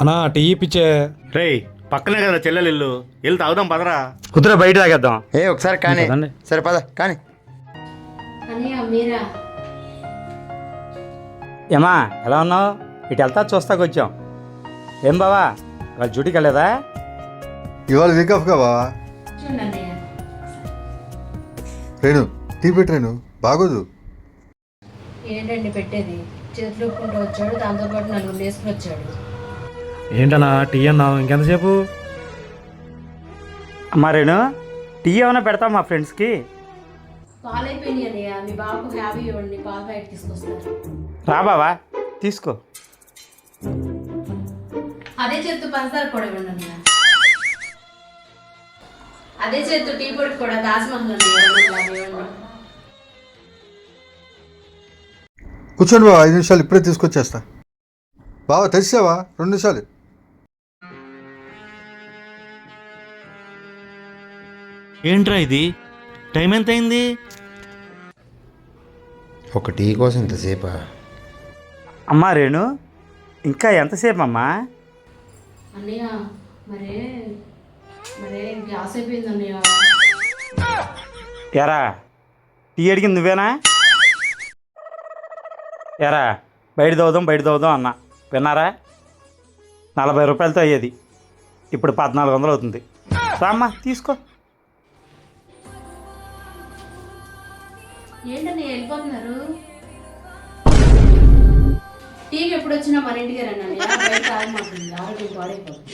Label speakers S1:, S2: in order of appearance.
S1: అన్నా టీ ఇప్పించే.
S2: రేయ్ పక్కనే కదా చెల్లెలు ఇల్లు, వెళ్ళి తాగుదాం పదరా.
S3: కుదిరే బయట తాగేద్దాం.
S4: ఒకసారి కానీ
S3: పదండి.
S4: సరే పద కానీ.
S5: మీరా
S3: ఏమా ఎలా ఉన్నావు? ఇటు వెళ్తా చూస్తాకు వచ్చాం. ఏం బావా వాళ్ళు డ్యూటీకి వెళ్ళలేదా?
S6: ఇవాళ వీక్ ఆఫ్ గా బావా.
S5: చూడండి అన్నయ్య.
S6: రేణు టీ పెట్టి రేణు, బాగోదు.
S5: ఏంటండి పెట్టేది? చేతులు ఒప్పుకుంటూ వచ్చాడు, దాంతోపాటు నలుగురు వేసుకుని వచ్చాడు.
S1: ఏంటన్నా టీ అన్నావు, ఇంకెంతసేపు?
S3: అమ్మా రేణు, టీ ఏమైనా పెడతాం మా ఫ్రెండ్స్కి.
S5: పాలు అయిపోయినాయి అన్నయ్య, మీ బాబుకు హ్యాపీ ఇవ్వండి, పాలు బయట తీసుకొస్తారు.
S3: రా బావా తీసుకో.
S5: అదే చేత్తు పంచదార కూడా ఇవ్వండి అన్నయ్య. అదే చేత్తు టీ పొడి కూడా తాజ్మహల్ అన్నయ్య ఇవ్వండి.
S6: కూర్చోండి బావా, 5 నిమిషాలు ఇప్పుడే తీసుకొచ్చేస్తా. బావా తెరిచావా? 2 నిమిషాలు.
S2: ఏంట్రా ఇది, టైం ఎంత అయింది?
S4: ఒక టీ కోసం ఇంతసేపా?
S3: అమ్మా రేణు, ఇంకా ఎంతసేపు అమ్మా?
S5: అన్నయ్య మరే మరే గ్యాస్ అయిపోయింది అన్నయ్య.
S3: ఎరా టీ అడిగింది నువ్వేనా? ఎరా బయట తవ్వుదాం అన్న విన్నారా? 40 రూపాయలతో అయ్యేది, ఇప్పుడు 1400 అవుతుంది. రామ్మా తీసుకో.
S5: ఏంటన్నయ్య వెళ్ళిపోతున్నారు? టీకి ఎప్పుడు వచ్చినా మన ఇంటికి రండి అన్నయ్య, బయట తాగమాకండి, ఆరోగ్యం పాడైపోతుంది.